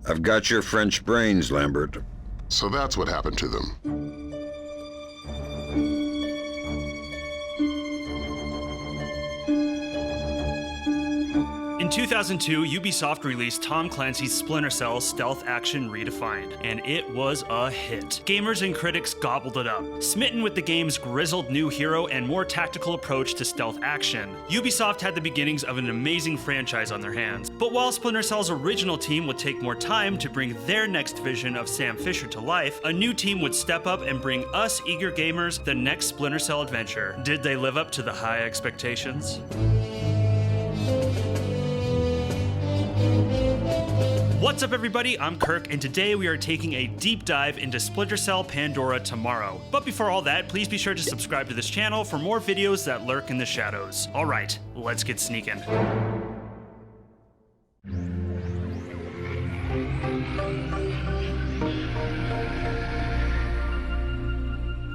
I've got your French brains, Lambert. So that's what happened to them. In 2002, Ubisoft released Tom Clancy's Splinter Cell Stealth Action Redefined, and it was a hit. Gamers and critics gobbled it up. Smitten with the game's grizzled new hero and more tactical approach to stealth action, Ubisoft had the beginnings of an amazing franchise on their hands. But while Splinter Cell's original team would take more time to bring their next vision of Sam Fisher to life, a new team would step up and bring us eager gamers the next Splinter Cell adventure. Did they live up to the high expectations? What's up everybody, I'm Kirk, and today we are taking a deep dive into Splinter Cell Pandora Tomorrow. But before all that, please be sure to subscribe to this channel for more videos that lurk in the shadows. Alright, let's get sneaking.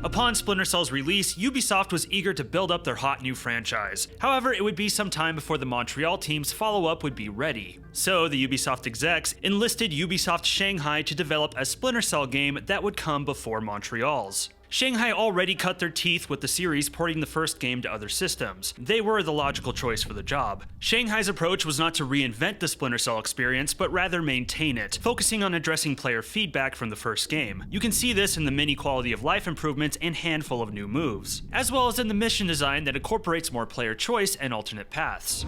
Upon Splinter Cell's release, Ubisoft was eager to build up their hot new franchise. However, it would be some time before the Montreal team's follow-up would be ready. So the Ubisoft execs enlisted Ubisoft Shanghai to develop a Splinter Cell game that would come before Montreal's. Shanghai already cut their teeth with the series porting the first game to other systems. They were the logical choice for the job. Shanghai's approach was not to reinvent the Splinter Cell experience, but rather maintain it, focusing on addressing player feedback from the first game. You can see this in the many quality of life improvements and handful of new moves, as well as in the mission design that incorporates more player choice and alternate paths.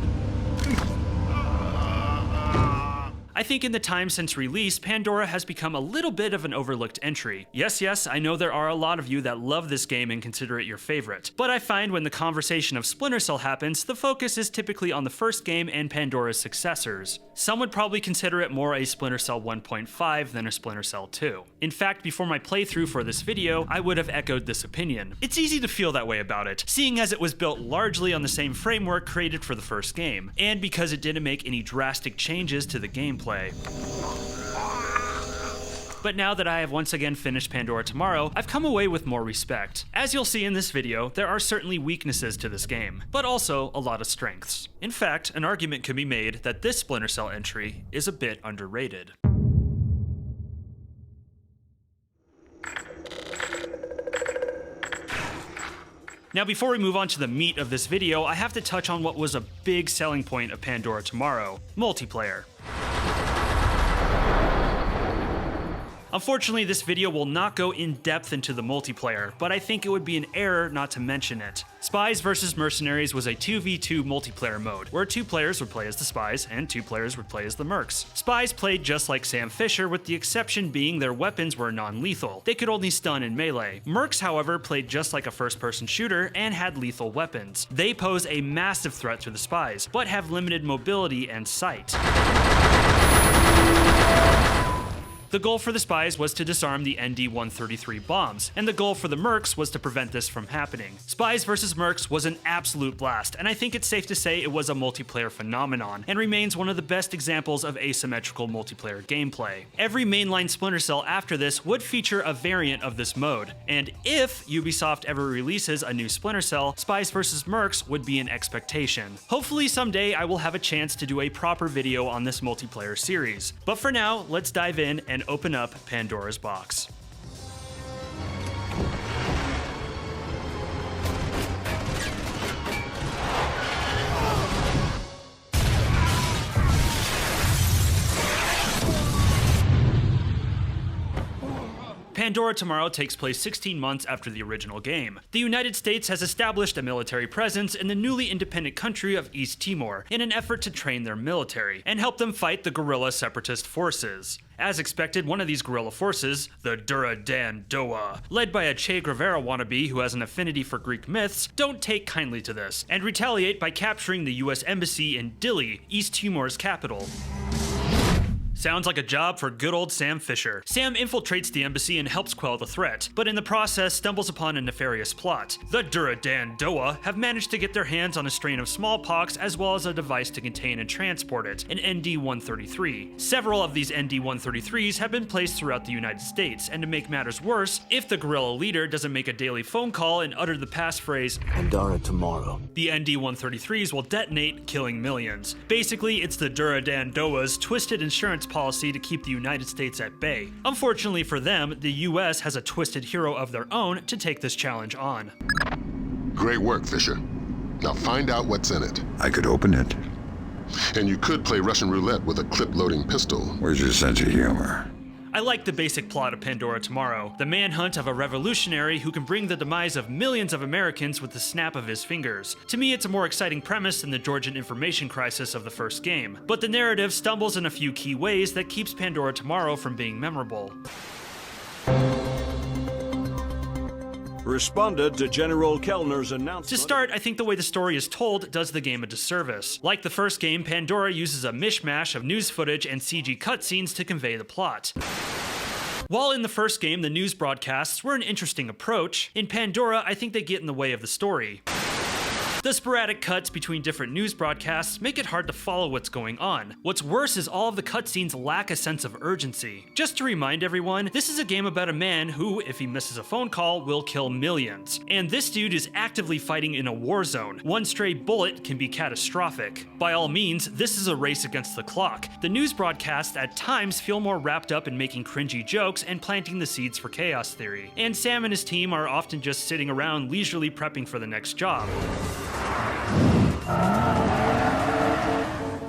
I think in the time since release, Pandora has become a little bit of an overlooked entry. Yes, I know there are a lot of you that love this game and consider it your favorite, but I find when the conversation of Splinter Cell happens, the focus is typically on the first game and Pandora's successors. Some would probably consider it more a Splinter Cell 1.5 than a Splinter Cell 2. In fact, before my playthrough for this video, I would have echoed this opinion. It's easy to feel that way about it, seeing as it was built largely on the same framework created for the first game, and because it didn't make any drastic changes to the gameplay. But now that I have once again finished Pandora Tomorrow, I've come away with more respect. As you'll see in this video, there are certainly weaknesses to this game, but also a lot of strengths. In fact, an argument could be made that this Splinter Cell entry is a bit underrated. Now before we move on to the meat of this video, I have to touch on what was a big selling point of Pandora Tomorrow: multiplayer. Unfortunately, this video will not go in depth into the multiplayer, but I think it would be an error not to mention it. Spies vs. Mercenaries was a 2v2 multiplayer mode, where 2 players would play as the Spies and 2 players would play as the Mercs. Spies played just like Sam Fisher, with the exception being their weapons were non-lethal. They could only stun in melee. Mercs, however, played just like a first-person shooter and had lethal weapons. They pose a massive threat to the Spies, but have limited mobility and sight. The goal for the Spies was to disarm the ND-133 bombs, and the goal for the Mercs was to prevent this from happening. Spies vs. Mercs was an absolute blast, and I think it's safe to say it was a multiplayer phenomenon, and remains one of the best examples of asymmetrical multiplayer gameplay. Every mainline Splinter Cell after this would feature a variant of this mode, and if Ubisoft ever releases a new Splinter Cell, Spies vs. Mercs would be an expectation. Hopefully someday I will have a chance to do a proper video on this multiplayer series. But for now, let's dive in and open up Pandora's box. Pandora Tomorrow takes place 16 months after the original game. The United States has established a military presence in the newly independent country of East Timor in an effort to train their military and help them fight the guerrilla separatist forces. As expected, one of these guerrilla forces, the Dura Dan Doa, led by a Che Guevara wannabe who has an affinity for Greek myths, don't take kindly to this, and retaliate by capturing the US Embassy in Dili, East Timor's capital. Sounds like a job for good old Sam Fisher. Sam infiltrates the embassy and helps quell the threat, but in the process stumbles upon a nefarious plot. The Dura Dan Doa have managed to get their hands on a strain of smallpox as well as a device to contain and transport it, an ND-133. Several of these ND-133s have been placed throughout the United States, and to make matters worse, if the guerrilla leader doesn't make a daily phone call and utter the passphrase, "Pandora Tomorrow," the ND-133s will detonate, killing millions. Basically, it's the Dura Dan Doa's twisted insurance policy to keep the United States at bay. Unfortunately for them, the US has a twisted hero of their own to take this challenge on. Great work, Fisher. Now find out what's in it. I could open it. And you could play Russian roulette with a clip-loading pistol. Where's your sense of humor? I like the basic plot of Pandora Tomorrow, the manhunt of a revolutionary who can bring the demise of millions of Americans with the snap of his fingers. To me, it's a more exciting premise than the Georgian information crisis of the first game, but the narrative stumbles in a few key ways that keeps Pandora Tomorrow from being memorable. Responded to General Kellner's announcement. To start, I think the way the story is told does the game a disservice. Like the first game, Pandora uses a mishmash of news footage and CG cutscenes to convey the plot. While in the first game, the news broadcasts were an interesting approach, in Pandora, I think they get in the way of the story. The sporadic cuts between different news broadcasts make it hard to follow what's going on. What's worse is all of the cutscenes lack a sense of urgency. Just to remind everyone, this is a game about a man who, if he misses a phone call, will kill millions. And this dude is actively fighting in a war zone. One stray bullet can be catastrophic. By all means, this is a race against the clock. The news broadcasts at times feel more wrapped up in making cringy jokes and planting the seeds for chaos theory. And Sam and his team are often just sitting around leisurely prepping for the next job.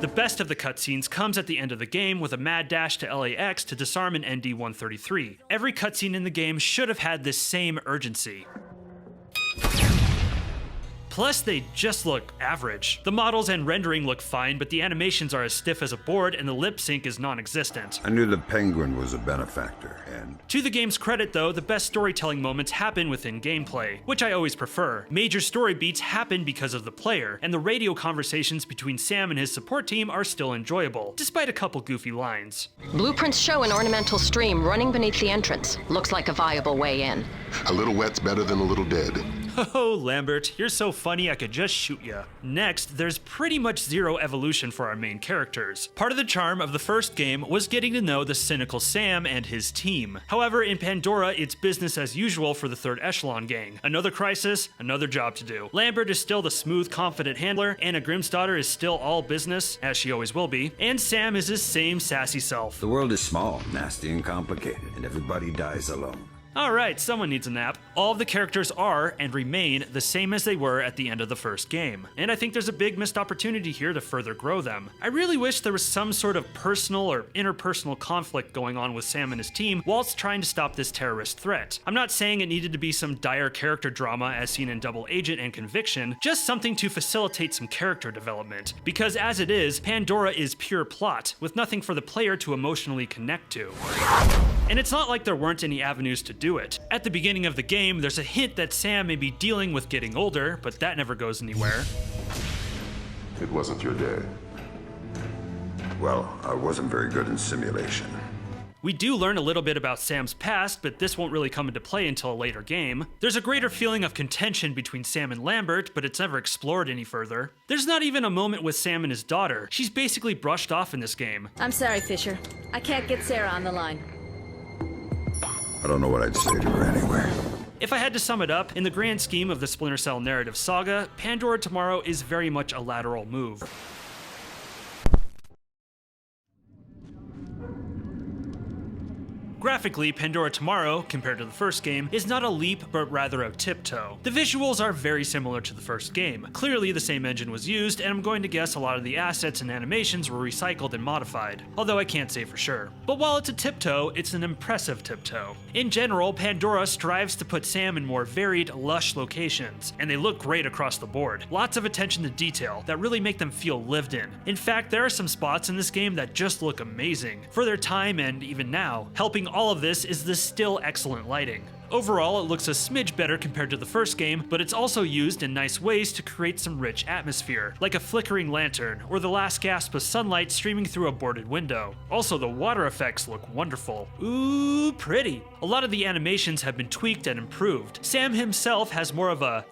The best of the cutscenes comes at the end of the game with a mad dash to LAX to disarm an ND-133. Every cutscene in the game should have had this same urgency. Plus, they just look average. The models and rendering look fine, but the animations are as stiff as a board and the lip sync is non-existent. I knew the Penguin was a benefactor, and... To the game's credit though, the best storytelling moments happen within gameplay, which I always prefer. Major story beats happen because of the player, and the radio conversations between Sam and his support team are still enjoyable, despite a couple goofy lines. Blueprints show an ornamental stream running beneath the entrance. Looks like a viable way in. A little wet's better than a little dead. Oh, Lambert, you're so funny I could just shoot ya. Next, there's pretty much zero evolution for our main characters. Part of the charm of the first game was getting to know the cynical Sam and his team. However, in Pandora, it's business as usual for the third echelon gang. Another crisis, another job to do. Lambert is still the smooth, confident handler, Anna Grimsdottir is still all business, as she always will be, and Sam is his same sassy self. The world is small, nasty, and complicated, and everybody dies alone. Alright, someone needs a nap. All of the characters are, and remain, the same as they were at the end of the first game, and I think there's a big missed opportunity here to further grow them. I really wish there was some sort of personal or interpersonal conflict going on with Sam and his team whilst trying to stop this terrorist threat. I'm not saying it needed to be some dire character drama as seen in Double Agent and Conviction, just something to facilitate some character development, because as it is, Pandora is pure plot, with nothing for the player to emotionally connect to. And it's not like there weren't any avenues to do it. At the beginning of the game, there's a hint that Sam may be dealing with getting older, but that never goes anywhere. It wasn't your day. Well, I wasn't very good in simulation. We do learn a little bit about Sam's past, but this won't really come into play until a later game. There's a greater feeling of contention between Sam and Lambert, but it's never explored any further. There's not even a moment with Sam and his daughter. She's basically brushed off in this game. I'm sorry, Fisher. I can't get Sarah on the line. I don't know what I'd say to her anyway. If I had to sum it up, in the grand scheme of the Splinter Cell narrative saga, Pandora Tomorrow is very much a lateral move. Graphically, Pandora Tomorrow, compared to the first game, is not a leap, but rather a tiptoe. The visuals are very similar to the first game. Clearly, the same engine was used, and I'm going to guess a lot of the assets and animations were recycled and modified, although I can't say for sure. But while it's a tiptoe, it's an impressive tiptoe. In general, Pandora strives to put Sam in more varied, lush locations, and they look great across the board. Lots of attention to detail that really make them feel lived in. In fact, there are some spots in this game that just look amazing, for their time and even now. Helping all of this is the still excellent lighting. Overall, it looks a smidge better compared to the first game, but it's also used in nice ways to create some rich atmosphere, like a flickering lantern, or the last gasp of sunlight streaming through a boarded window. Also, the water effects look wonderful. Ooh, pretty. A lot of the animations have been tweaked and improved. Sam himself has more of a,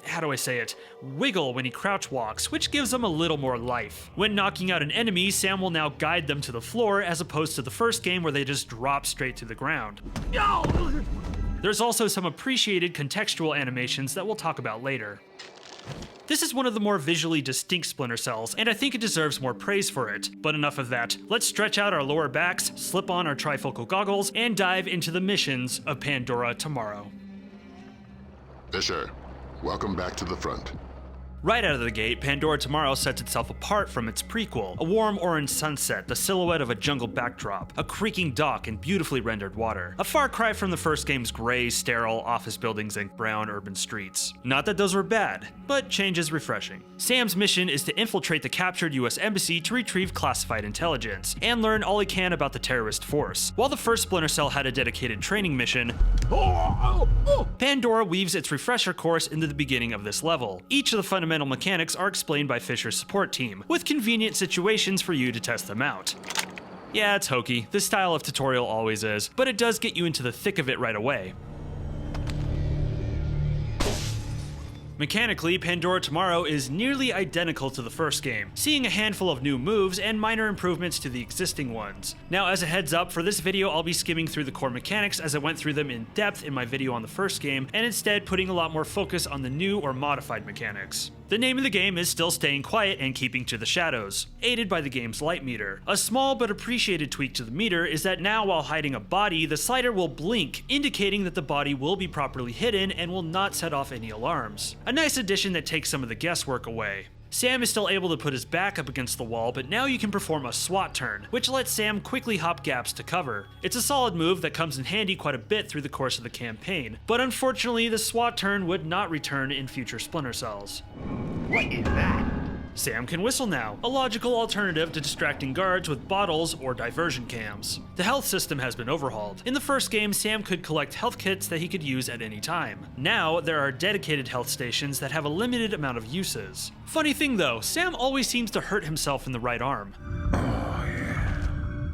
wiggle when he crouch walks, which gives him a little more life. When knocking out an enemy, Sam will now guide them to the floor, as opposed to the first game where they just drop straight to the ground. There's also some appreciated contextual animations that we'll talk about later. This is one of the more visually distinct Splinter Cells, and I think it deserves more praise for it. But enough of that. Let's stretch out our lower backs, slip on our trifocal goggles, and dive into the missions of Pandora Tomorrow. Fisher, welcome back to the front. Right out of the gate, Pandora Tomorrow sets itself apart from its prequel. A warm orange sunset, the silhouette of a jungle backdrop, a creaking dock, and beautifully rendered water. A far cry from the first game's gray, sterile office buildings and brown urban streets. Not that those were bad, but change is refreshing. Sam's mission is to infiltrate the captured US embassy to retrieve classified intelligence, and learn all he can about the terrorist force. While the first Splinter Cell had a dedicated training mission, Pandora weaves its refresher course into the beginning of this level. Each of the fundamental mechanics are explained by Fisher's support team, with convenient situations for you to test them out. Yeah, it's hokey, this style of tutorial always is, but it does get you into the thick of it right away. Mechanically, Pandora Tomorrow is nearly identical to the first game, seeing a handful of new moves and minor improvements to the existing ones. Now, as a heads up, for this video I'll be skimming through the core mechanics as I went through them in depth in my video on the first game, and instead putting a lot more focus on the new or modified mechanics. The name of the game is still staying quiet and keeping to the shadows, aided by the game's light meter. A small but appreciated tweak to the meter is that now while hiding a body, the slider will blink, indicating that the body will be properly hidden and will not set off any alarms. A nice addition that takes some of the guesswork away. Sam is still able to put his back up against the wall, but now you can perform a SWAT turn, which lets Sam quickly hop gaps to cover. It's a solid move that comes in handy quite a bit through the course of the campaign, but unfortunately the SWAT turn would not return in future Splinter Cells. What is that? Sam can whistle now, a logical alternative to distracting guards with bottles or diversion cams. The health system has been overhauled. In the first game, Sam could collect health kits that he could use at any time. Now, there are dedicated health stations that have a limited amount of uses. Funny thing though, Sam always seems to hurt himself in the right arm.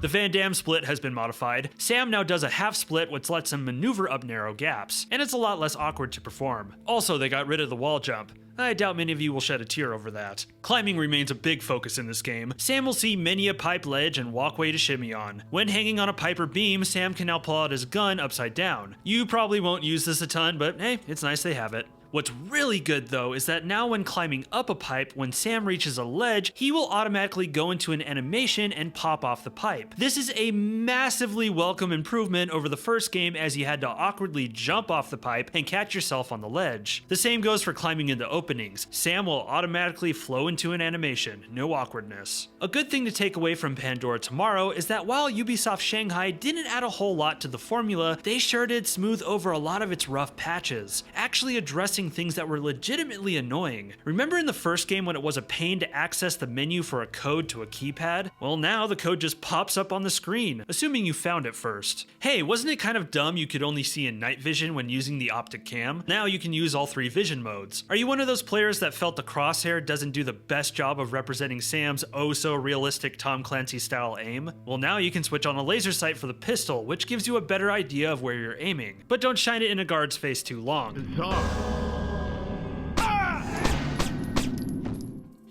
The Van Damme split has been modified. Sam now does a half split which lets him maneuver up narrow gaps, and it's a lot less awkward to perform. Also, they got rid of the wall jump. I doubt many of you will shed a tear over that. Climbing remains a big focus in this game. Sam will see many a pipe ledge and walkway to shimmy on. When hanging on a pipe or beam, Sam can now pull out his gun upside down. You probably won't use this a ton, but hey, it's nice they have it. What's really good though is that now when climbing up a pipe, when Sam reaches a ledge, he will automatically go into an animation and pop off the pipe. This is a massively welcome improvement over the first game, as you had to awkwardly jump off the pipe and catch yourself on the ledge. The same goes for climbing into openings. Sam will automatically flow into an animation, no awkwardness. A good thing to take away from Pandora Tomorrow is that while Ubisoft Shanghai didn't add a whole lot to the formula, they sure did smooth over a lot of its rough patches, actually addressing things that were legitimately annoying. Remember in the first game when it was a pain to access the menu for a code to a keypad? Well, now the code just pops up on the screen, assuming you found it first. Hey, wasn't it kind of dumb you could only see in night vision when using the optic cam? Now you can use all three vision modes. Are you one of those players that felt the crosshair doesn't do the best job of representing Sam's oh-so-realistic Tom Clancy style aim? Well, now you can switch on a laser sight for the pistol, which gives you a better idea of where you're aiming. But don't shine it in a guard's face too long.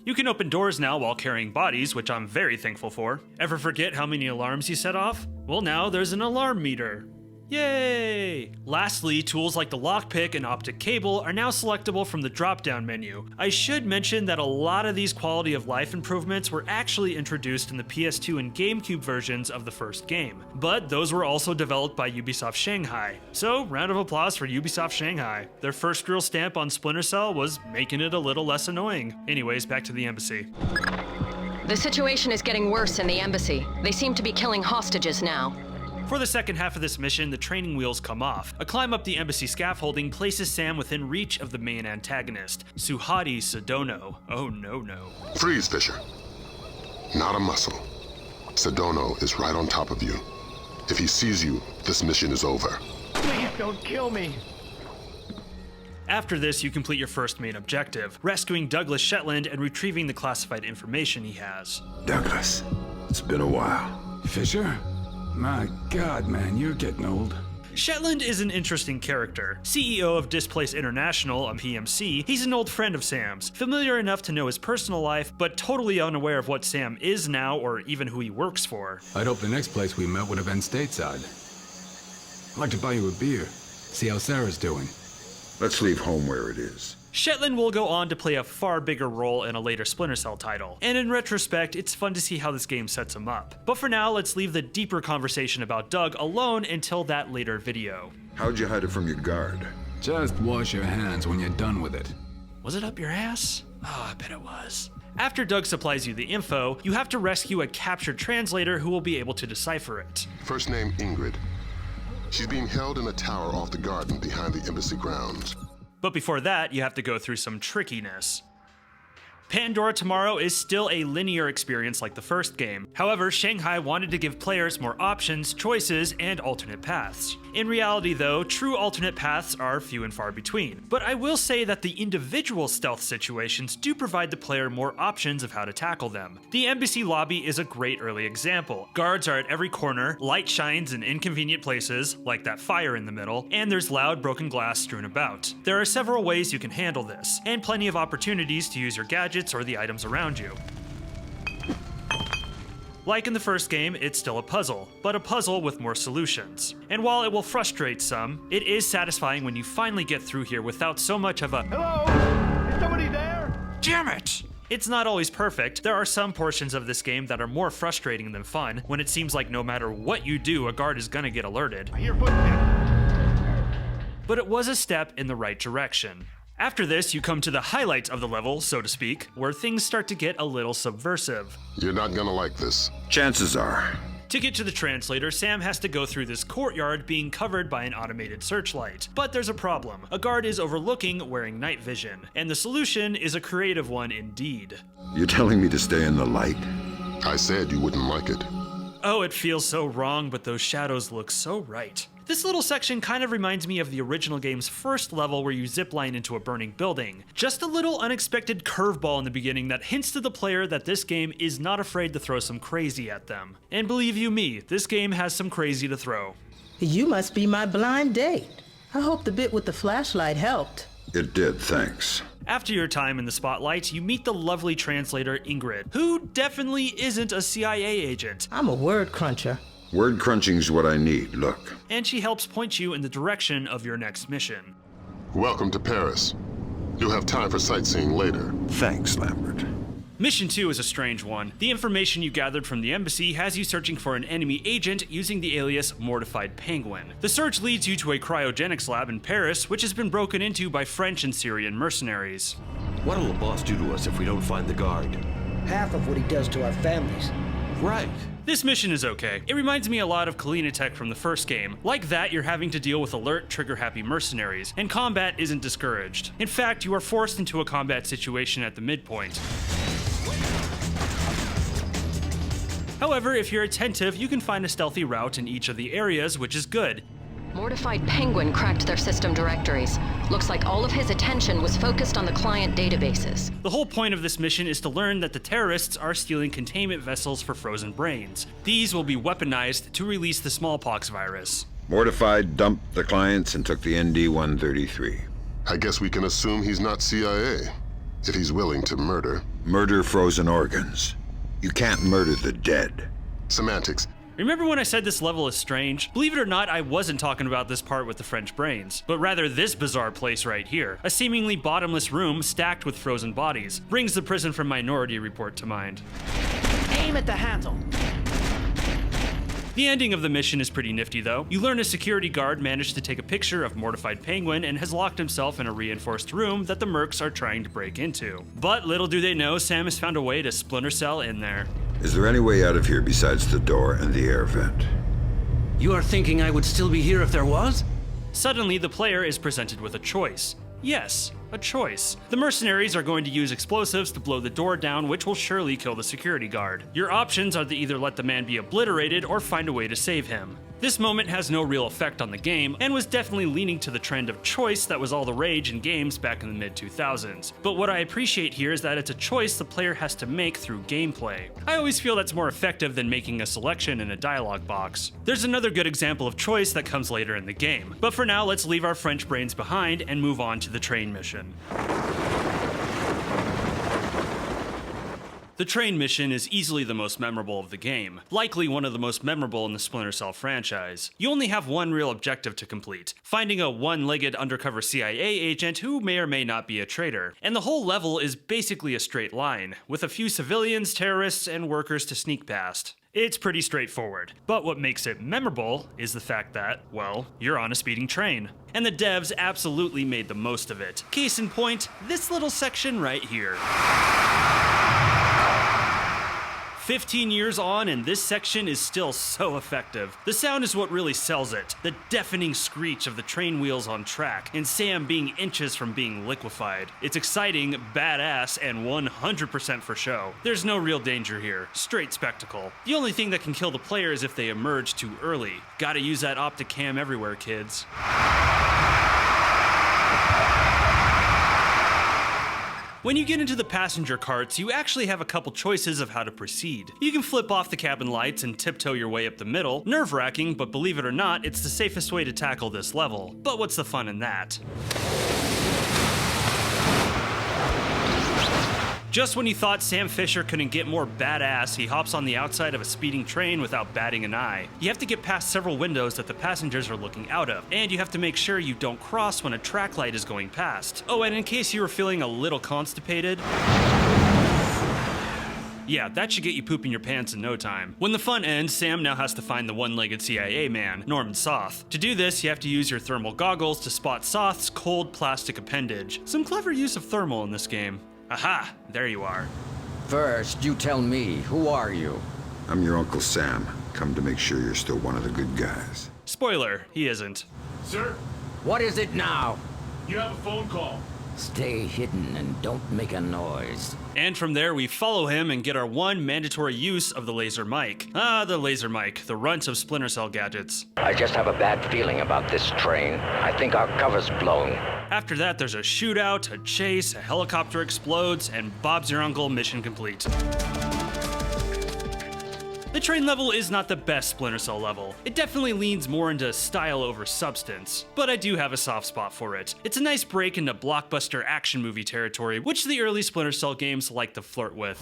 You can open doors now while carrying bodies, which I'm very thankful for. Ever forget how many alarms you set off? Well, now there's an alarm meter. Yay! Lastly, tools like the lockpick and optic cable are now selectable from the drop-down menu. I should mention that a lot of these quality of life improvements were actually introduced in the PS2 and GameCube versions of the first game, but those were also developed by Ubisoft Shanghai. So, round of applause for Ubisoft Shanghai. Their first real stamp on Splinter Cell was making it a little less annoying. Anyways, back to the embassy. The situation is getting worse in the embassy. They seem to be killing hostages now. For the second half of this mission, the training wheels come off. A climb up the embassy scaffolding places Sam within reach of the main antagonist, Suhadi Sedono. Oh no. Freeze, Fisher. Not a muscle. Sedono is right on top of you. If he sees you, this mission is over. Please don't kill me. After this, you complete your first main objective, rescuing Douglas Shetland and retrieving the classified information he has. Douglas, it's been a while. Fisher? My God, man, you're getting old. Shetland is an interesting character. CEO of Displace International, a PMC, he's an old friend of Sam's, familiar enough to know his personal life, but totally unaware of what Sam is now or even who he works for. I'd hope the next place we met would have been stateside. I'd like to buy you a beer, see how Sarah's doing. Let's leave home where it is. Shetland will go on to play a far bigger role in a later Splinter Cell title, and in retrospect, it's fun to see how this game sets him up. But for now, let's leave the deeper conversation about Doug alone until that later video. How'd you hide it from your guard? Just wash your hands when you're done with it. Was it up your ass? Oh, I bet it was. After Doug supplies you the info, you have to rescue a captured translator who will be able to decipher it. First name Ingrid. She's being held in a tower off the garden behind the embassy grounds. But before that, you have to go through some trickiness. Pandora Tomorrow is still a linear experience like the first game. However, Shanghai wanted to give players more options, choices, and alternate paths. In reality though, true alternate paths are few and far between. But I will say that the individual stealth situations do provide the player more options of how to tackle them. The embassy lobby is a great early example. Guards are at every corner, light shines in inconvenient places, like that fire in the middle, and there's loud broken glass strewn about. There are several ways you can handle this, and plenty of opportunities to use your gadgets or the items around you. Like in the first game, it's still a puzzle, but a puzzle with more solutions. And while it will frustrate some, it is satisfying when you finally get through here without so much of a Hello? Is somebody there? damn it! It's not always perfect. There are some portions of this game that are more frustrating than fun, when it seems like no matter what you do, a guard is gonna get alerted. I hear footsteps. But it was a step in the right direction. After this, you come to the highlight of the level, so to speak, where things start to get a little subversive. You're not gonna like this. Chances are. To get to the translator, Sam has to go through this courtyard being covered by an automated searchlight. But there's a problem. A guard is overlooking wearing night vision, and the solution is a creative one indeed. You're telling me to stay in the light? I said you wouldn't like it. Oh, it feels so wrong, but those shadows look so right. This little section kind of reminds me of the original game's first level where you zipline into a burning building. Just a little unexpected curveball in the beginning that hints to the player that this game is not afraid to throw some crazy at them. And believe you me, this game has some crazy to throw. You must be my blind date. I hope the bit with the flashlight helped. It did, thanks. After your time in the spotlight, you meet the lovely translator Ingrid, who definitely isn't a CIA agent. I'm a word cruncher. Word crunching's what I need, look. And she helps point you in the direction of your next mission. Welcome to Paris. You'll have time for sightseeing later. Thanks, Lambert. Mission 2 is a strange one. The information you gathered from the embassy has you searching for an enemy agent using the alias Mortified Penguin. The search leads you to a cryogenics lab in Paris, which has been broken into by French and Syrian mercenaries. What'll the boss do to us if we don't find the guard? Half of what he does to our families. Right. This mission is okay. It reminds me a lot of Kalina Tech from the first game. Like that, you're having to deal with alert, trigger-happy mercenaries, and combat isn't discouraged. In fact, you are forced into a combat situation at the midpoint. However, if you're attentive, you can find a stealthy route in each of the areas, which is good. Mortified Penguin cracked their system directories. Looks like all of his attention was focused on the client databases. The whole point of this mission is to learn that the terrorists are stealing containment vessels for frozen brains. These will be weaponized to release the smallpox virus. Mortified dumped the clients and took the ND-133. I guess we can assume he's not CIA, if he's willing to murder. Murder frozen organs. You can't murder the dead. Semantics. Remember when I said this level is strange? Believe it or not, I wasn't talking about this part with the French brains, but rather this bizarre place right here. A seemingly bottomless room stacked with frozen bodies. Brings the prison from Minority Report to mind. Aim at the handle. The ending of the mission is pretty nifty though. You learn a security guard managed to take a picture of Mortified Penguin and has locked himself in a reinforced room that the Mercs are trying to break into. But little do they know, Sam has found a way to Splinter Cell in there. Is there any way out of here besides the door and the air vent? You are thinking I would still be here if there was? Suddenly, the player is presented with a choice. Yes, a choice. The mercenaries are going to use explosives to blow the door down, which will surely kill the security guard. Your options are to either let the man be obliterated or find a way to save him. This moment has no real effect on the game, and was definitely leaning to the trend of choice that was all the rage in games back in the mid-2000s. But what I appreciate here is that it's a choice the player has to make through gameplay. I always feel that's more effective than making a selection in a dialogue box. There's another good example of choice that comes later in the game, but for now let's leave our French brains behind and move on to the train mission. The train mission is easily the most memorable of the game, likely one of the most memorable in the Splinter Cell franchise. You only have one real objective to complete, finding a one-legged undercover CIA agent who may or may not be a traitor. And the whole level is basically a straight line, with a few civilians, terrorists, and workers to sneak past. It's pretty straightforward, but what makes it memorable is the fact that, well, you're on a speeding train. And the devs absolutely made the most of it. Case in point, this little section right here. 15 years on, and this section is still so effective. The sound is what really sells it. The deafening screech of the train wheels on track, and Sam being inches from being liquefied. It's exciting, badass, and 100% for show. There's no real danger here. Straight spectacle. The only thing that can kill the player is if they emerge too early. Gotta use that optic cam everywhere, kids. When you get into the passenger carts, you actually have a couple choices of how to proceed. You can flip off the cabin lights and tiptoe your way up the middle. Nerve-wracking, but believe it or not, it's the safest way to tackle this level. But what's the fun in that? Just when you thought Sam Fisher couldn't get more badass, he hops on the outside of a speeding train without batting an eye. You have to get past several windows that the passengers are looking out of, and you have to make sure you don't cross when a track light is going past. Oh, and in case you were feeling a little constipated, yeah, that should get you pooping your pants in no time. When the fun ends, Sam now has to find the one-legged CIA man, Norman Soth. To do this, you have to use your thermal goggles to spot Soth's cold plastic appendage. Some clever use of thermal in this game. Aha, there you are. First, you tell me, who are you? I'm your Uncle Sam, come to make sure you're still one of the good guys. Spoiler, he isn't. Sir, What is it now? you have a phone call. Stay hidden and don't make a noise. And from there, we follow him and get our one mandatory use of the laser mic. Ah, the laser mic, the runt of Splinter Cell gadgets. I just have a bad feeling about this train. I think our cover's blown. After that, there's a shootout, a chase, a helicopter explodes, and Bob's your uncle, mission complete. The train level is not the best Splinter Cell level. It definitely leans more into style over substance, but I do have a soft spot for it. It's a nice break into blockbuster action movie territory, which the early Splinter Cell games like to flirt with.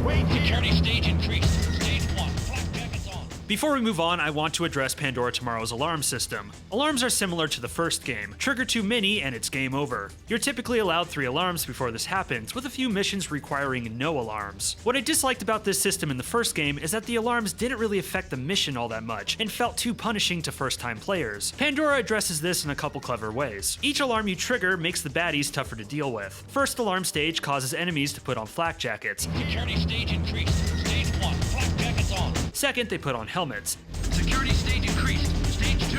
Wait, security stage increased. Stage 1, flak jackets on. Before we move on, I want to address Pandora Tomorrow's alarm system. Alarms are similar to the first game. Trigger too many and it's game over. You're typically allowed 3 alarms before this happens, with a few missions requiring no alarms. What I disliked about this system in the first game is that the alarms didn't really affect the mission all that much, and felt too punishing to first-time players. Pandora addresses this in a couple clever ways. Each alarm you trigger makes the baddies tougher to deal with. First alarm stage causes enemies to put on flak jackets. Security stage increased. Stage 1, flak jackets on. Second, they put on helmets. Security stage increased. Stage 2,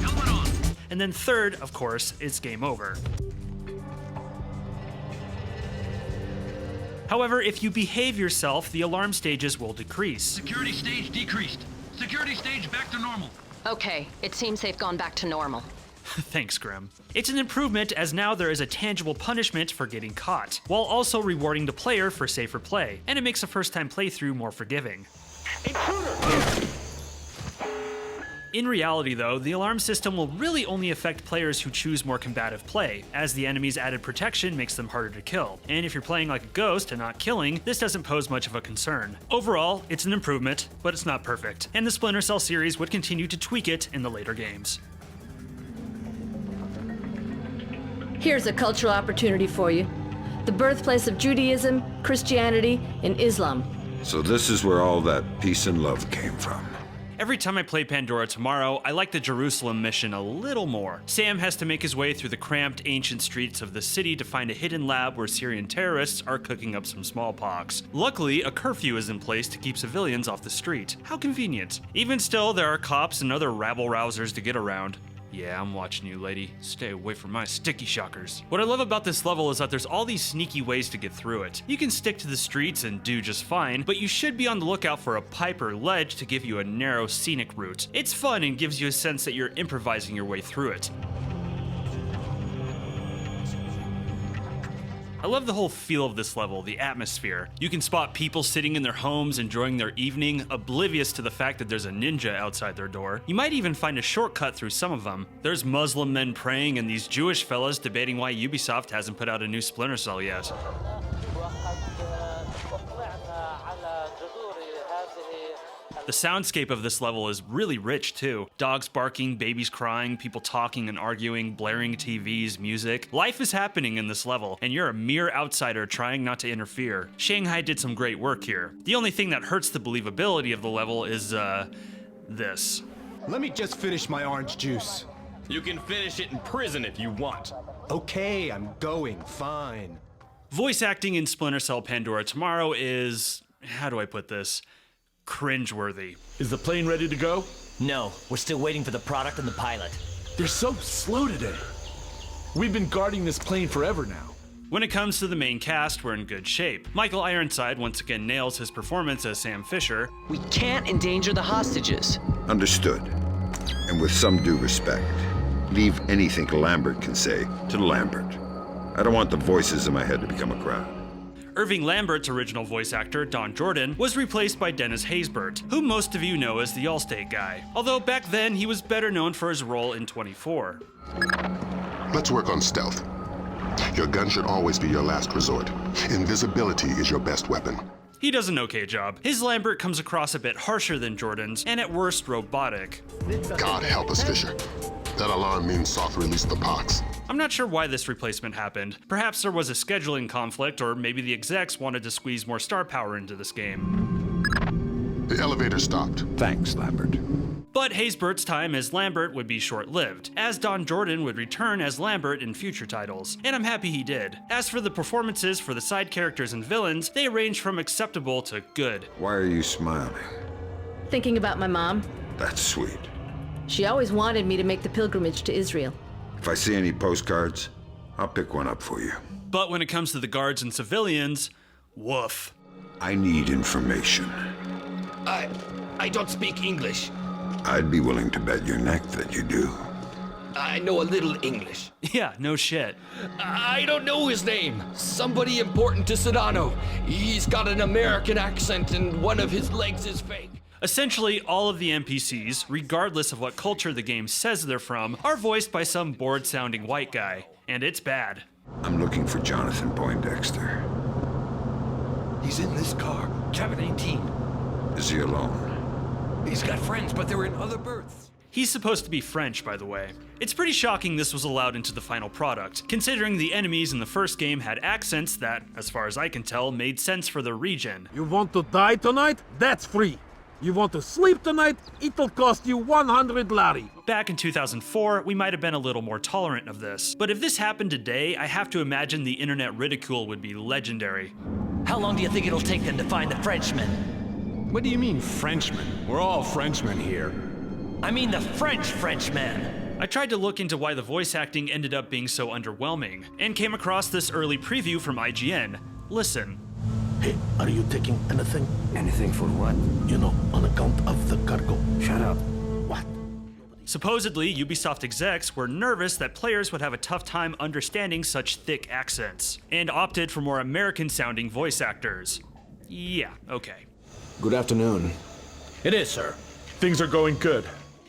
helmet on. And then third, of course, is game over. However, if you behave yourself, the alarm stages will decrease. Security stage decreased. Security stage back to normal. Okay, it seems they've gone back to normal. Thanks, Grim. It's an improvement as now there is a tangible punishment for getting caught, while also rewarding the player for safer play, and it makes a first-time playthrough more forgiving. Intruder! In reality, though, the alarm system will really only affect players who choose more combative play, as the enemy's added protection makes them harder to kill. And if you're playing like a ghost and not killing, this doesn't pose much of a concern. Overall, it's an improvement, but it's not perfect, and the Splinter Cell series would continue to tweak it in the later games. Here's a cultural opportunity for you. The birthplace of Judaism, Christianity, and Islam. So this is where all that peace and love came from. Every time I play Pandora Tomorrow, I like the Jerusalem mission a little more. Sam has to make his way through the cramped, ancient streets of the city to find a hidden lab where Syrian terrorists are cooking up some smallpox. Luckily, a curfew is in place to keep civilians off the street. How convenient. Even still, there are cops and other rabble-rousers to get around. Yeah, I'm watching you, lady. Stay away from my sticky shockers. What I love about this level is that there's all these sneaky ways to get through it. You can stick to the streets and do just fine, but you should be on the lookout for a pipe or ledge to give you a narrow, scenic route. It's fun and gives you a sense that you're improvising your way through it. I love the whole feel of this level, the atmosphere. You can spot people sitting in their homes enjoying their evening, oblivious to the fact that there's a ninja outside their door. You might even find a shortcut through some of them. There's Muslim men praying and these Jewish fellas debating why Ubisoft hasn't put out a new Splinter Cell yet. The soundscape of this level is really rich too. Dogs barking, babies crying, people talking and arguing, blaring TVs, music. Life is happening in this level, and you're a mere outsider trying not to interfere. Shanghai did some great work here. The only thing that hurts the believability of the level is, this. Let me just finish my orange juice. You can finish it in prison if you want. Okay, I'm going, fine. Voice acting in Splinter Cell Pandora Tomorrow is, how do I put this? Cringeworthy. Is the plane ready to go? No, we're still waiting for the product and the pilot. They're so slow today. We've been guarding this plane forever now. When it comes to the main cast, we're in good shape. Michael Ironside once again nails his performance as Sam Fisher. We can't endanger the hostages. Understood. And with some due respect, leave anything Lambert can say to Lambert. I don't want the voices in my head to become a crowd. Irving Lambert's original voice actor, Don Jordan, was replaced by Dennis Haysbert, whom most of you know as the Allstate guy, although back then he was better known for his role in 24. Let's work on stealth. Your gun should always be your last resort. Invisibility is your best weapon. He does an okay job. His Lambert comes across a bit harsher than Jordan's, and at worst robotic. God help us, Fisher. That alarm means Soth released the pox. I'm not sure why this replacement happened. Perhaps there was a scheduling conflict, or maybe the execs wanted to squeeze more star power into this game. The elevator stopped. Thanks, Lambert. But Haysbert's time as Lambert would be short-lived, as Don Jordan would return as Lambert in future titles, and I'm happy he did. As for the performances for the side characters and villains, they range from acceptable to good. Why are you smiling? Thinking about my mom. That's sweet. She always wanted me to make the pilgrimage to Israel. If I see any postcards, I'll pick one up for you. But when it comes to the guards and civilians, woof. I need information. I don't speak English. I'd be willing to bet your neck that you do. I know a little English. Yeah, no shit. I don't know his name. Somebody important to Sedano. He's got an American accent and one of his legs is fake. Essentially, all of the NPCs, regardless of what culture the game says they're from, are voiced by some bored-sounding white guy. And it's bad. I'm looking for Jonathan Poindexter. He's in this car, cabin 18. Is he alone? He's got friends, but they're in other berths. He's supposed to be French, by the way. It's pretty shocking this was allowed into the final product, considering the enemies in the first game had accents that, as far as I can tell, made sense for the region. You want to die tonight? That's free. You want to sleep tonight? It'll cost you 100 lari. Back in 2004, we might have been a little more tolerant of this. But if this happened today, I have to imagine the internet ridicule would be legendary. How long do you think it'll take them to find the Frenchmen? What do you mean, Frenchmen? We're all Frenchmen here. I mean the Frenchmen. I tried to look into why the voice acting ended up being so underwhelming, and came across this early preview from IGN. Listen. Hey, are you taking anything? Anything for what? You know, on account of the cargo. Shut up. What? Supposedly, Ubisoft execs were nervous that players would have a tough time understanding such thick accents, and opted for more American-sounding voice actors. Yeah, okay. Good afternoon. It is, sir. Things are going good.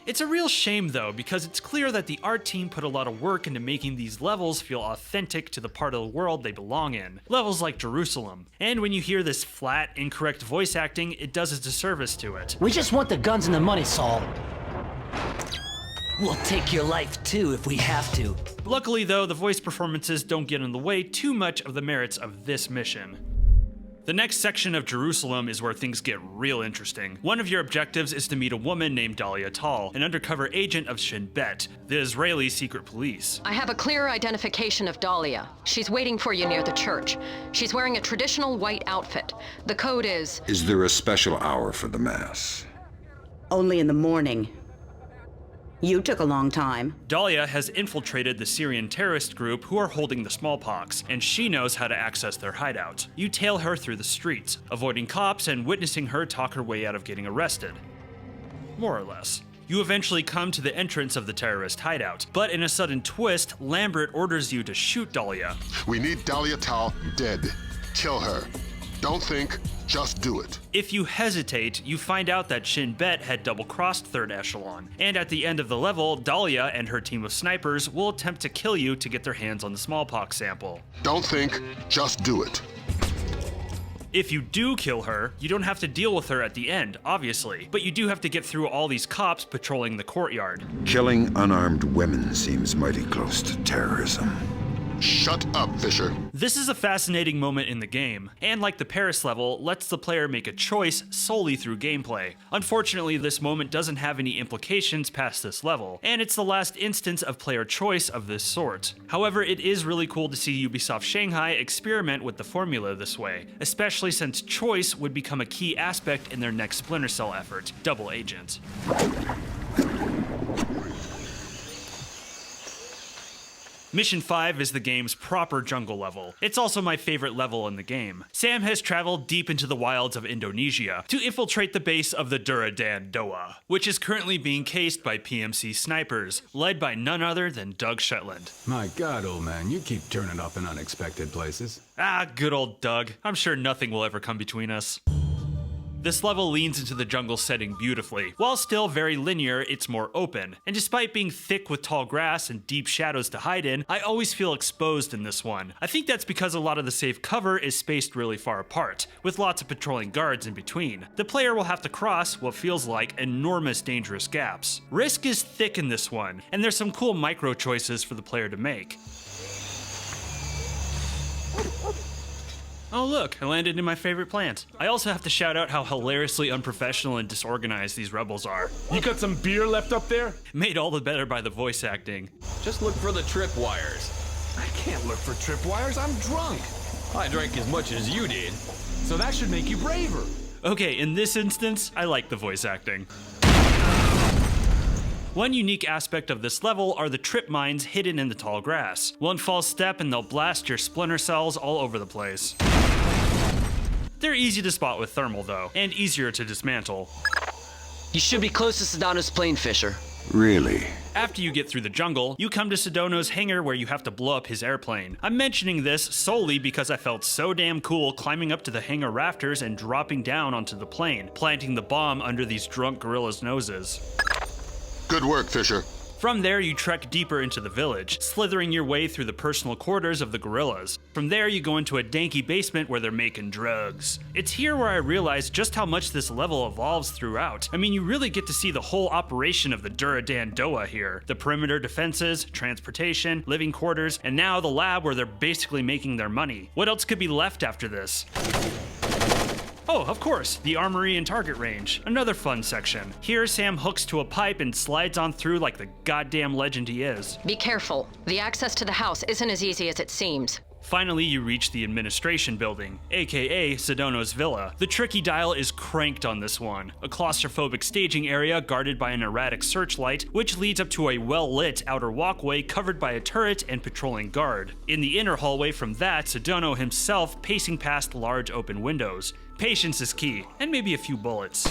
It's a real shame, though, because it's clear that the art team put a lot of work into making these levels feel authentic to the part of the world they belong in. Levels like Jerusalem. And when you hear this flat, incorrect voice acting, it does a disservice to it. We just want the guns and the money, Saul. We'll take your life, too, if we have to. Luckily, though, the voice performances don't get in the way too much of the merits of this mission. The next section of Jerusalem is where things get real interesting. One of your objectives is to meet a woman named Dhalia, an undercover agent of Shin Bet, the Israeli secret police. I have a clear identification of Dhalia. She's waiting for you near the church. She's wearing a traditional white outfit. The code is... Is there a special hour for the mass? Only in the morning. You took a long time. Dhalia has infiltrated the Syrian terrorist group who are holding the smallpox, and she knows how to access their hideout. You tail her through the streets, avoiding cops and witnessing her talk her way out of getting arrested. More or less. You eventually come to the entrance of the terrorist hideout, but in a sudden twist, Lambert orders you to shoot Dhalia. We need Dhalia Tal dead. Kill her. Don't think, just do it. If you hesitate, you find out that Shin Bet had double-crossed Third Echelon, and at the end of the level, Dhalia and her team of snipers will attempt to kill you to get their hands on the smallpox sample. Don't think, just do it. If you do kill her, you don't have to deal with her at the end, obviously, but you do have to get through all these cops patrolling the courtyard. Killing unarmed women seems mighty close to terrorism. Shut up, Fisher. This is a fascinating moment in the game, and like the Paris level, lets the player make a choice solely through gameplay. Unfortunately, this moment doesn't have any implications past this level, and it's the last instance of player choice of this sort. However, it is really cool to see Ubisoft Shanghai experiment with the formula this way, especially since choice would become a key aspect in their next Splinter Cell effort, Double Agent. Mission 5 is the game's proper jungle level. It's also my favorite level in the game. Sam has traveled deep into the wilds of Indonesia to infiltrate the base of the Duradan Doa, which is currently being cased by PMC snipers, led by none other than Doug Shetland. My God, old man, you keep turning up in unexpected places. Ah, good old Doug. I'm sure nothing will ever come between us. This level leans into the jungle setting beautifully. While still very linear, it's more open. And despite being thick with tall grass and deep shadows to hide in, I always feel exposed in this one. I think that's because a lot of the safe cover is spaced really far apart, with lots of patrolling guards in between. The player will have to cross what feels like enormous dangerous gaps. Risk is thick in this one, and there's some cool micro choices for the player to make. Oh look, I landed in my favorite plant. I also have to shout out how hilariously unprofessional and disorganized these rebels are. You got some beer left up there? Made all the better by the voice acting. Just look for the tripwires. I can't look for tripwires, I'm drunk. I drank as much as you did. So that should make you braver. Okay, in this instance, I like the voice acting. One unique aspect of this level are the trip mines hidden in the tall grass. One false step and they'll blast your splinter cells all over the place. They're easy to spot with thermal though, and easier to dismantle. You should be close to Sedano's plane, Fisher. Really? After you get through the jungle, you come to Sedano's hangar where you have to blow up his airplane. I'm mentioning this solely because I felt so damn cool climbing up to the hangar rafters and dropping down onto the plane, planting the bomb under these drunk gorillas' noses. Good work, Fisher. From there, you trek deeper into the village, slithering your way through the personal quarters of the gorillas. From there, you go into a danky basement where they're making drugs. It's here where I realized just how much this level evolves throughout. I mean, you really get to see the whole operation of the Duradan Doa here. The perimeter defenses, transportation, living quarters, and now the lab where they're basically making their money. What else could be left after this? Oh, of course, the armory and target range. Another fun section. Here, Sam hooks to a pipe and slides on through like the goddamn legend he is. Be careful. The access to the house isn't as easy as it seems. Finally, you reach the administration building, aka Sedano's villa. The tricky dial is cranked on this one, a claustrophobic staging area guarded by an erratic searchlight, which leads up to a well-lit outer walkway covered by a turret and patrolling guard. In the inner hallway from that, Sedano himself pacing past large open windows. Patience is key, and maybe a few bullets.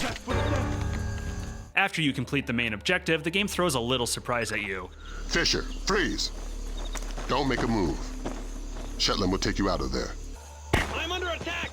After you complete the main objective, the game throws a little surprise at you. Fisher, freeze. Don't make a move. Shetland will take you out of there. I'm under attack!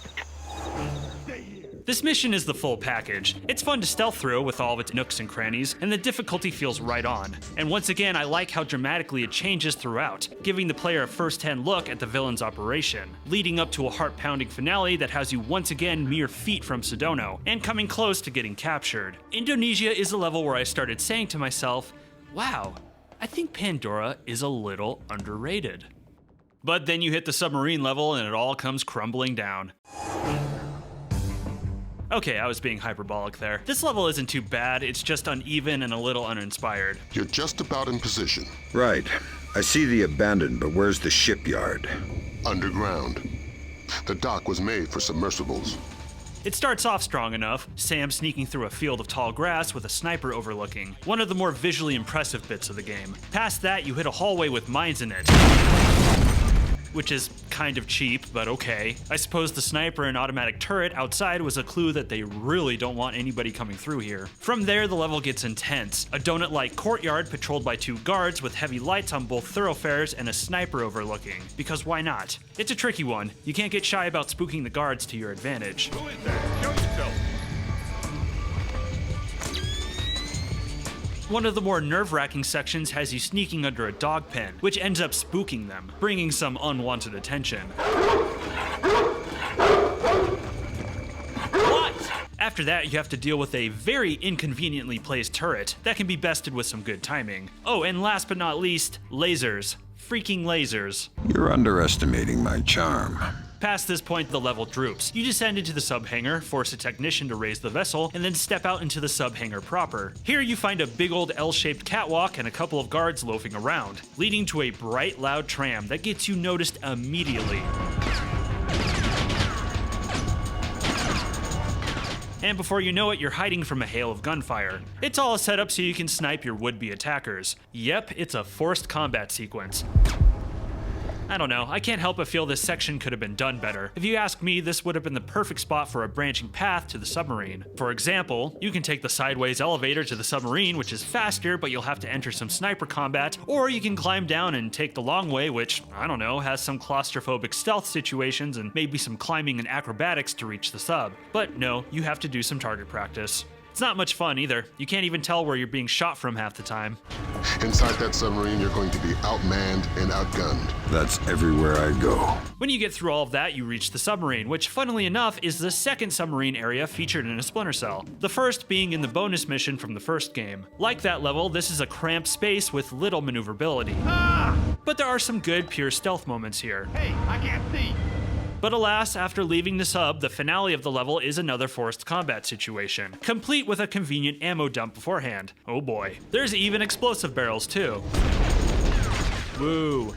This mission is the full package. It's fun to stealth through with all of its nooks and crannies, and the difficulty feels right on. And once again, I like how dramatically it changes throughout, giving the player a first-hand look at the villain's operation, leading up to a heart-pounding finale that has you once again mere feet from Sedano, and coming close to getting captured. Indonesia is a level where I started saying to myself, wow, I think Pandora is a little underrated. But then you hit the submarine level and it all comes crumbling down. Okay, I was being hyperbolic there. This level isn't too bad, it's just uneven and a little uninspired. You're just about in position. Right. I see the abandoned, but where's the shipyard? Underground. The dock was made for submersibles. It starts off strong enough, Sam sneaking through a field of tall grass with a sniper overlooking, one of the more visually impressive bits of the game. Past that, you hit a hallway with mines in it. which is kind of cheap, but okay. I suppose the sniper and automatic turret outside was a clue that they really don't want anybody coming through here. From there, the level gets intense. A donut-like courtyard patrolled by 2 guards with heavy lights on both thoroughfares and a sniper overlooking. Because why not? It's a tricky one. You can't get shy about spooking the guards to your advantage. Who is that? Show yourself. One of the more nerve-wracking sections has you sneaking under a dog pen, which ends up spooking them, bringing some unwanted attention. What? After that, you have to deal with a very inconveniently placed turret that can be bested with some good timing. Oh, and last but not least, lasers. Freaking lasers. You're underestimating my charm. Past this point, the level droops. You descend into the sub-hangar, force a technician to raise the vessel, and then step out into the sub-hangar proper. Here you find a big old L-shaped catwalk and a couple of guards loafing around, leading to a bright, loud tram that gets you noticed immediately. And before you know it, you're hiding from a hail of gunfire. It's all set up so you can snipe your would-be attackers. Yep, it's a forced combat sequence. I don't know, I can't help but feel this section could have been done better. If you ask me, this would have been the perfect spot for a branching path to the submarine. For example, you can take the sideways elevator to the submarine, which is faster, but you'll have to enter some sniper combat, or you can climb down and take the long way, which, I don't know, has some claustrophobic stealth situations and maybe some climbing and acrobatics to reach the sub. But no, you have to do some target practice. It's not much fun either. You can't even tell where you're being shot from half the time. Inside that submarine, you're going to be outmanned and outgunned. That's everywhere I go. When you get through all of that, you reach the submarine, which funnily enough is the second submarine area featured in a Splinter Cell. The first being in the bonus mission from the first game. Like that level, this is a cramped space with little maneuverability. But there are some good pure stealth moments here. Hey, I can't see. But alas, after leaving the sub, the finale of the level is another forced combat situation, complete with a convenient ammo dump beforehand. Oh boy. There's even explosive barrels too. Woo.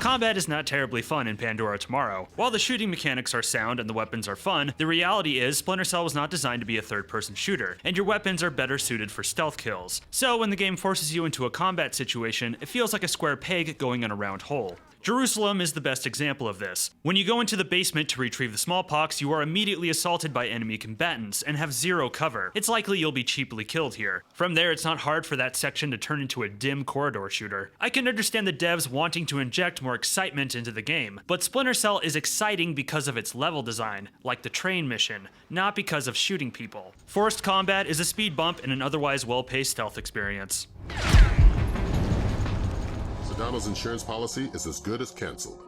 Combat is not terribly fun in Pandora Tomorrow. While the shooting mechanics are sound and the weapons are fun, the reality is Splinter Cell was not designed to be a third-person shooter, and your weapons are better suited for stealth kills. So when the game forces you into a combat situation, it feels like a square peg going in a round hole. Jerusalem is the best example of this. When you go into the basement to retrieve the smallpox, you are immediately assaulted by enemy combatants and have zero cover. It's likely you'll be cheaply killed here. From there, it's not hard for that section to turn into a dim corridor shooter. I can understand the devs wanting to inject more excitement into the game, but Splinter Cell is exciting because of its level design, like the train mission, not because of shooting people. Forced combat is a speed bump in an otherwise well-paced stealth experience. Sedano's insurance policy is as good as canceled.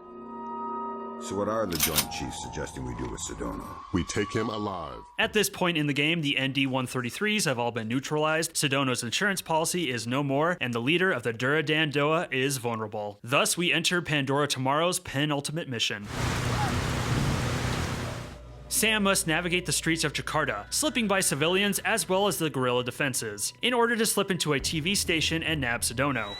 So what are the Joint Chiefs suggesting we do with Sedano? We take him alive. At this point in the game, the ND-133s have all been neutralized, Sedano's insurance policy is no more, and the leader of the Duradan Doa is vulnerable. Thus, we enter Pandora Tomorrow's penultimate mission. Sam must navigate the streets of Jakarta, slipping by civilians as well as the guerrilla defenses, in order to slip into a TV station and nab Sedano.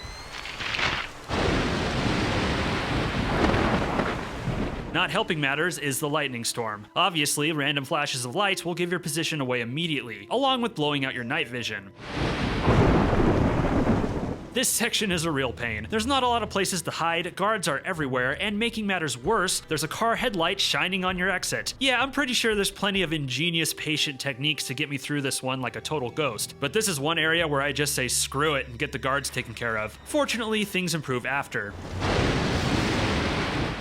Not helping matters is the lightning storm. Obviously, random flashes of light will give your position away immediately, along with blowing out your night vision. This section is a real pain. There's not a lot of places to hide, guards are everywhere, and making matters worse, there's a car headlight shining on your exit. Yeah, I'm pretty sure there's plenty of ingenious patient techniques to get me through this one like a total ghost, but this is one area where I just say screw it and get the guards taken care of. Fortunately, things improve after.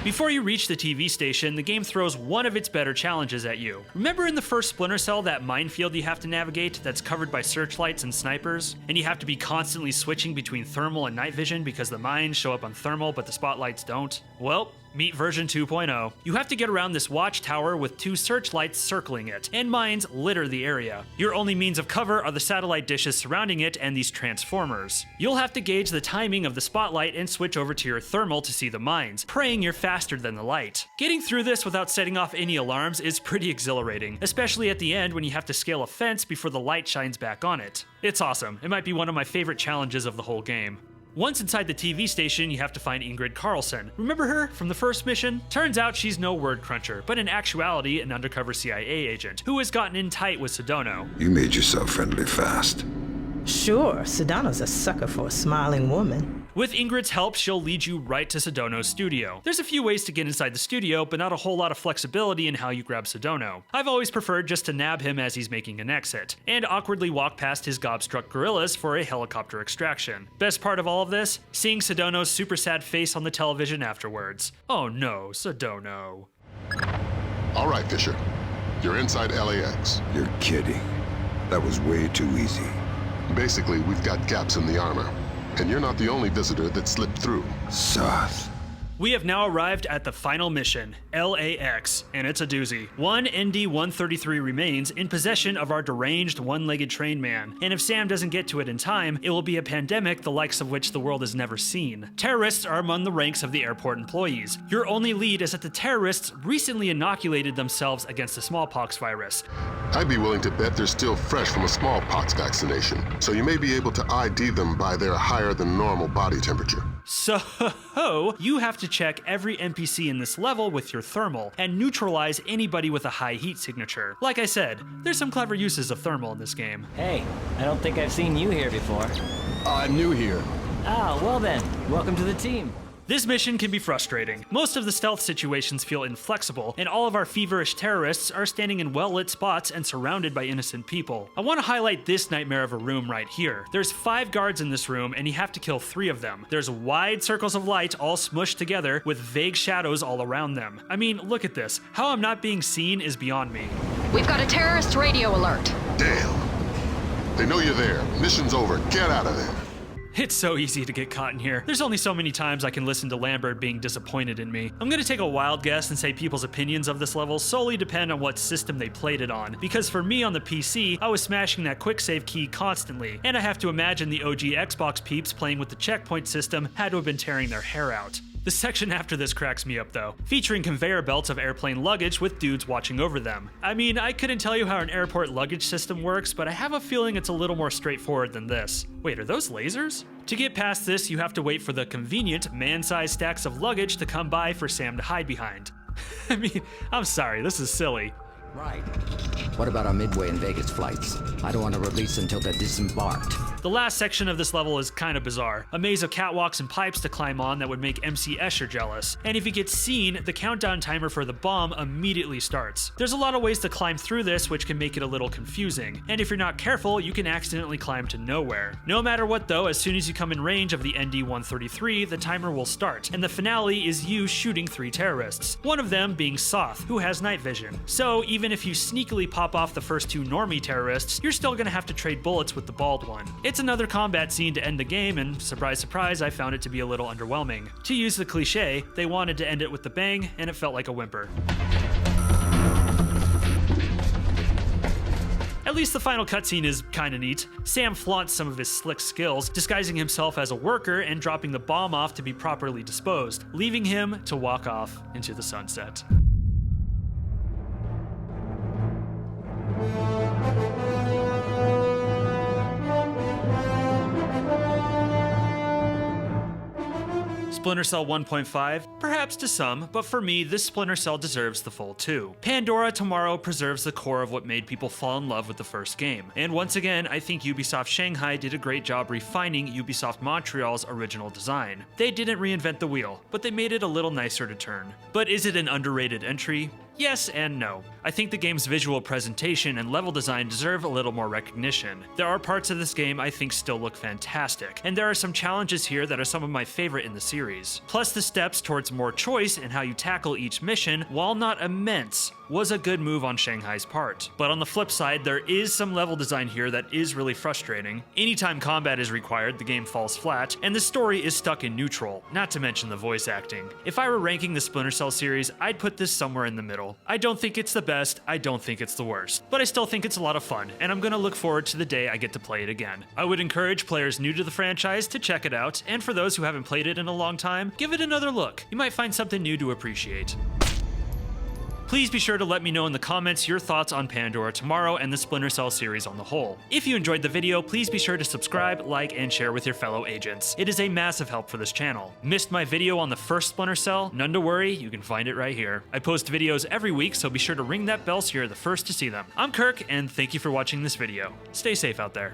Before you reach the TV station, the game throws one of its better challenges at you. Remember in the first Splinter Cell that minefield you have to navigate that's covered by searchlights and snipers? And you have to be constantly switching between thermal and night vision because the mines show up on thermal but the spotlights don't? Well, meet version 2.0. You have to get around this watchtower with 2 searchlights circling it, and mines litter the area. Your only means of cover are the satellite dishes surrounding it and these transformers. You'll have to gauge the timing of the spotlight and switch over to your thermal to see the mines, praying you're faster than the light. Getting through this without setting off any alarms is pretty exhilarating, especially at the end when you have to scale a fence before the light shines back on it. It's awesome. It might be one of my favorite challenges of the whole game. Once inside the TV station, you have to find Ingrid Carlson. Remember her from the first mission? Turns out she's no word cruncher, but in actuality an undercover CIA agent who has gotten in tight with Sedano. You made yourself friendly fast. Sure, Sedano's a sucker for a smiling woman. With Ingrid's help, she'll lead you right to Sedano's studio. There's a few ways to get inside the studio, but not a whole lot of flexibility in how you grab Sedano. I've always preferred just to nab him as he's making an exit, and awkwardly walk past his gobstruck gorillas for a helicopter extraction. Best part of all of this? Seeing Sedano's super sad face on the television afterwards. Oh no, Sedano. All right, Fisher. You're inside LAX. You're kidding. That was way too easy. Basically, we've got gaps in the armor. And you're not the only visitor that slipped through. Soth. We have now arrived at the final mission, LAX, and it's a doozy. One ND-133 remains in possession of our deranged one-legged train man, and if Sam doesn't get to it in time, it will be a pandemic the likes of which the world has never seen. Terrorists are among the ranks of the airport employees. Your only lead is that the terrorists recently inoculated themselves against the smallpox virus. I'd be willing to bet they're still fresh from a smallpox vaccination, so you may be able to ID them by their higher than normal body temperature. So, you have to check every NPC in this level with your thermal, and neutralize anybody with a high heat signature. Like I said, there's some clever uses of thermal in this game. Hey, I don't think I've seen you here before. I'm new here. Ah, well then, welcome to the team. This mission can be frustrating. Most of the stealth situations feel inflexible, and all of our feverish terrorists are standing in well-lit spots and surrounded by innocent people. I want to highlight this nightmare of a room right here. There's 5 guards in this room, and you have to kill 3 of them. There's wide circles of light all smushed together with vague shadows all around them. I mean, look at this. How I'm not being seen is beyond me. We've got a terrorist radio alert. Damn. They know you're there. Mission's over. Get out of there. It's so easy to get caught in here. There's only so many times I can listen to Lambert being disappointed in me. I'm gonna take a wild guess and say people's opinions of this level solely depend on what system they played it on. Because for me on the PC, I was smashing that quick save key constantly, and I have to imagine the OG Xbox peeps playing with the checkpoint system had to have been tearing their hair out. The section after this cracks me up though, featuring conveyor belts of airplane luggage with dudes watching over them. I mean, I couldn't tell you how an airport luggage system works, but I have a feeling it's a little more straightforward than this. Wait, are those lasers? To get past this, you have to wait for the convenient man-sized stacks of luggage to come by for Sam to hide behind. I mean, I'm sorry, this is silly. Right. What about our Midway and Vegas flights? I don't want to release until they're disembarked. The last section of this level is kind of bizarre. A maze of catwalks and pipes to climb on that would make MC Escher jealous. And if he gets seen, the countdown timer for the bomb immediately starts. There's a lot of ways to climb through this, which can make it a little confusing. And if you're not careful, you can accidentally climb to nowhere. No matter what though, as soon as you come in range of the ND-133, the timer will start. And the finale is you shooting 3 terrorists. One of them being Soth, who has night vision. So even if you sneakily pop off the first 2 normie terrorists, you're still gonna have to trade bullets with the bald one. It's another combat scene to end the game, and surprise surprise, I found it to be a little underwhelming. To use the cliche, they wanted to end it with the bang, and it felt like a whimper. At least the final cutscene is kinda neat. Sam flaunts some of his slick skills, disguising himself as a worker and dropping the bomb off to be properly disposed, leaving him to walk off into the sunset. Splinter Cell 1.5? Perhaps to some, but for me, this Splinter Cell deserves the full 2. Pandora Tomorrow preserves the core of what made people fall in love with the first game. And once again, I think Ubisoft Shanghai did a great job refining Ubisoft Montreal's original design. They didn't reinvent the wheel, but they made it a little nicer to turn. But is it an underrated entry? Yes and no. I think the game's visual presentation and level design deserve a little more recognition. There are parts of this game I think still look fantastic, and there are some challenges here that are some of my favorite in the series. Plus the steps towards more choice in how you tackle each mission, while not immense, was a good move on Shanghai's part. But on the flip side, there is some level design here that is really frustrating. Anytime combat is required, the game falls flat, and the story is stuck in neutral, not to mention the voice acting. If I were ranking the Splinter Cell series, I'd put this somewhere in the middle. I don't think it's the best, I don't think it's the worst, but I still think it's a lot of fun, and I'm gonna look forward to the day I get to play it again. I would encourage players new to the franchise to check it out, and for those who haven't played it in a long time, give it another look. You might find something new to appreciate. Please be sure to let me know in the comments your thoughts on Pandora Tomorrow and the Splinter Cell series on the whole. If you enjoyed the video, please be sure to subscribe, like, and share with your fellow agents. It is a massive help for this channel. Missed my video on the first Splinter Cell? None to worry, you can find it right here. I post videos every week, so be sure to ring that bell so you're the first to see them. I'm Kirk, and thank you for watching this video. Stay safe out there.